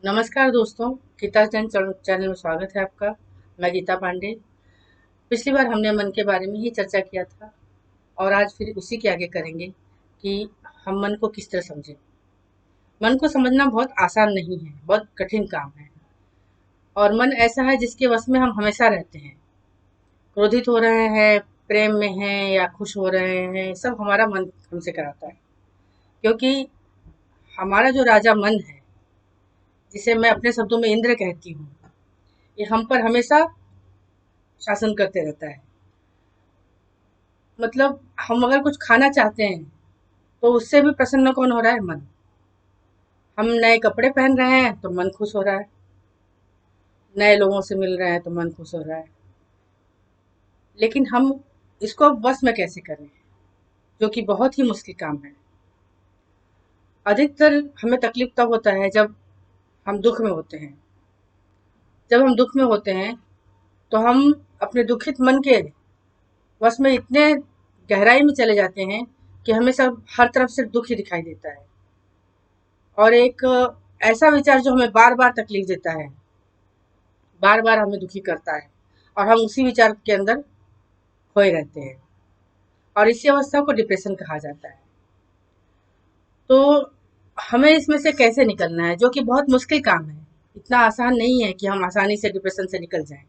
नमस्कार दोस्तों, गीता जैन चैनल में स्वागत है आपका। मैं गीता पांडे। पिछली बार हमने मन के बारे में ही चर्चा किया था और आज फिर उसी के आगे करेंगे कि हम मन को किस तरह समझें। मन को समझना बहुत आसान नहीं है, बहुत कठिन काम है। और मन ऐसा है जिसके वश में हम हमेशा रहते हैं। क्रोधित हो रहे हैं, प्रेम में हैं या खुश हो रहे हैं, सब हमारा मन हमसे कराता है। क्योंकि हमारा जो राजा मन है, जिसे मैं अपने शब्दों में इंद्र कहती हूँ, ये हम पर हमेशा शासन करते रहता है। मतलब हम अगर कुछ खाना चाहते हैं तो उससे भी प्रसन्न कौन हो रहा है? मन। हम नए कपड़े पहन रहे हैं तो मन खुश हो रहा है, नए लोगों से मिल रहे हैं तो मन खुश हो रहा है। लेकिन हम इसको बस में कैसे करें, जो कि बहुत ही मुश्किल काम है। अधिकतर हमें तकलीफ तब होता है जब हम दुख में होते हैं। जब हम दुख में होते हैं तो हम अपने दुखित मन के वश में इतने गहराई में चले जाते हैं कि हमें सब हर तरफ से दुख ही दिखाई देता है। और एक ऐसा विचार जो हमें बार बार तकलीफ देता है, बार बार हमें दुखी करता है, और हम उसी विचार के अंदर खोए रहते हैं। और इसी अवस्था को डिप्रेशन कहा जाता है। तो हमें इसमें से कैसे निकलना है, जो कि बहुत मुश्किल काम है। इतना आसान नहीं है कि हम आसानी से डिप्रेशन से निकल जाएं।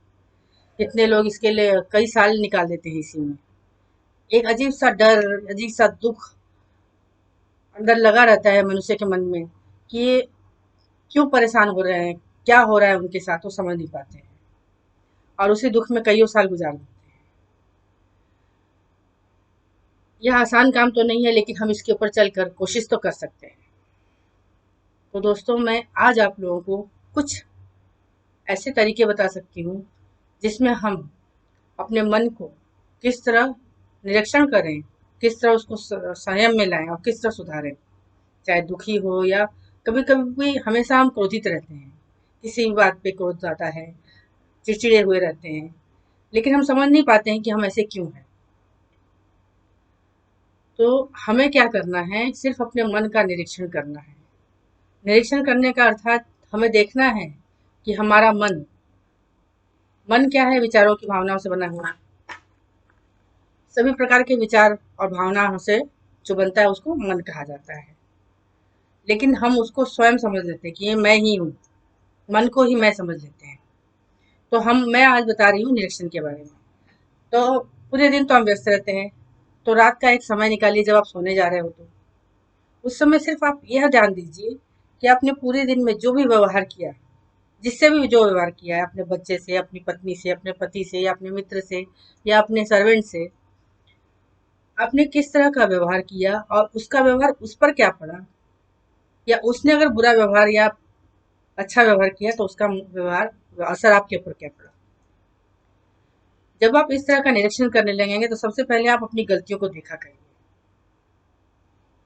कितने लोग इसके लिए कई साल निकाल देते हैं। इसी में एक अजीब सा डर, अजीब सा दुख अंदर लगा रहता है मनुष्य के मन में कि ये क्यों परेशान हो रहे हैं, क्या हो रहा है उनके साथ, वो समझ नहीं पाते हैं और उसी दुख में कईयों साल गुजार देते हैं। यह आसान काम तो नहीं है, लेकिन हम इसके ऊपर चलकर कोशिश तो कर सकते हैं। तो दोस्तों, मैं आज आप लोगों को कुछ ऐसे तरीके बता सकती हूँ जिसमें हम अपने मन को किस तरह निरीक्षण करें, किस तरह उसको संयम में लाएं और किस तरह सुधारें। चाहे दुखी हो या कभी कभी हमेशा हम क्रोधित रहते हैं, किसी भी बात पे क्रोध आता है, चिड़चिड़े हुए रहते हैं, लेकिन हम समझ नहीं पाते हैं कि हम ऐसे क्यों हैं। तो हमें क्या करना है? सिर्फ अपने मन का निरीक्षण करना है। निरीक्षण करने का अर्थात हमें देखना है कि हमारा मन मन क्या है? विचारों की भावनाओं से बना हुआ। सभी प्रकार के विचार और भावनाओं से जो बनता है उसको मन कहा जाता है। लेकिन हम उसको स्वयं समझ लेते हैं कि ये मैं ही हूँ। मन को ही मैं समझ लेते हैं। तो मैं आज बता रही हूँ निरीक्षण के बारे में। तो पूरे दिन तो हम व्यस्त रहते हैं, तो रात का एक समय निकालिए जब आप सोने जा रहे हो, तो उस समय सिर्फ आप यह ध्यान दीजिए कि आपने पूरे दिन में जो भी व्यवहार किया, जिससे भी जो व्यवहार किया है, अपने बच्चे से, अपनी पत्नी से, अपने पति से, या अपने मित्र से, या अपने सर्वेंट से, आपने किस तरह का व्यवहार किया और उसका व्यवहार उस पर क्या पड़ा, या उसने अगर बुरा व्यवहार या अच्छा व्यवहार किया तो उसका व्यवहार असर आपके ऊपर क्या पड़ा। जब आप इस तरह का निरीक्षण करने लगेंगे तो सबसे पहले आप अपनी गलतियों को देखा करिए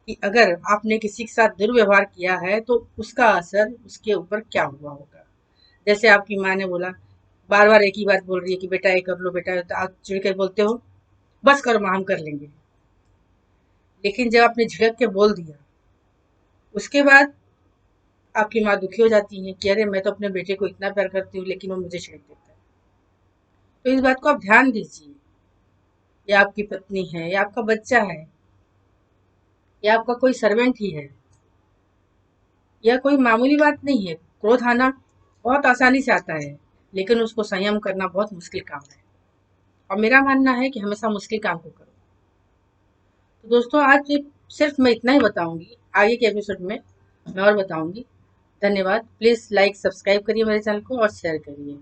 कि अगर आपने किसी के साथ दुर्व्यवहार किया है तो उसका असर उसके ऊपर क्या हुआ होगा। जैसे आपकी माँ ने बोला, बार बार एक ही बात बोल रही है कि बेटा ये कर लो, बेटा, तो आप चिढ़ कर बोलते हो, बस करो माँ, हम कर लेंगे। लेकिन जब आपने झिड़क के बोल दिया, उसके बाद आपकी माँ दुखी हो जाती है कि अरे मैं तो अपने बेटे को इतना प्यार करती हूँ लेकिन वो मुझे छिड़क देता है। तो इस बात को आप ध्यान दीजिए। ये आपकी पत्नी है, या आपका बच्चा है, या आपका कोई सर्वेंट ही है, यह कोई मामूली बात नहीं है। क्रोध आना बहुत आसानी से आता है, लेकिन उसको संयम करना बहुत मुश्किल काम है। और मेरा मानना है कि हमेशा मुश्किल काम को करो। तो दोस्तों, आज सिर्फ मैं इतना ही बताऊंगी। आगे के एपिसोड में मैं और बताऊंगी। धन्यवाद। प्लीज लाइक सब्सक्राइब करिए मेरे चैनल को और शेयर करिए।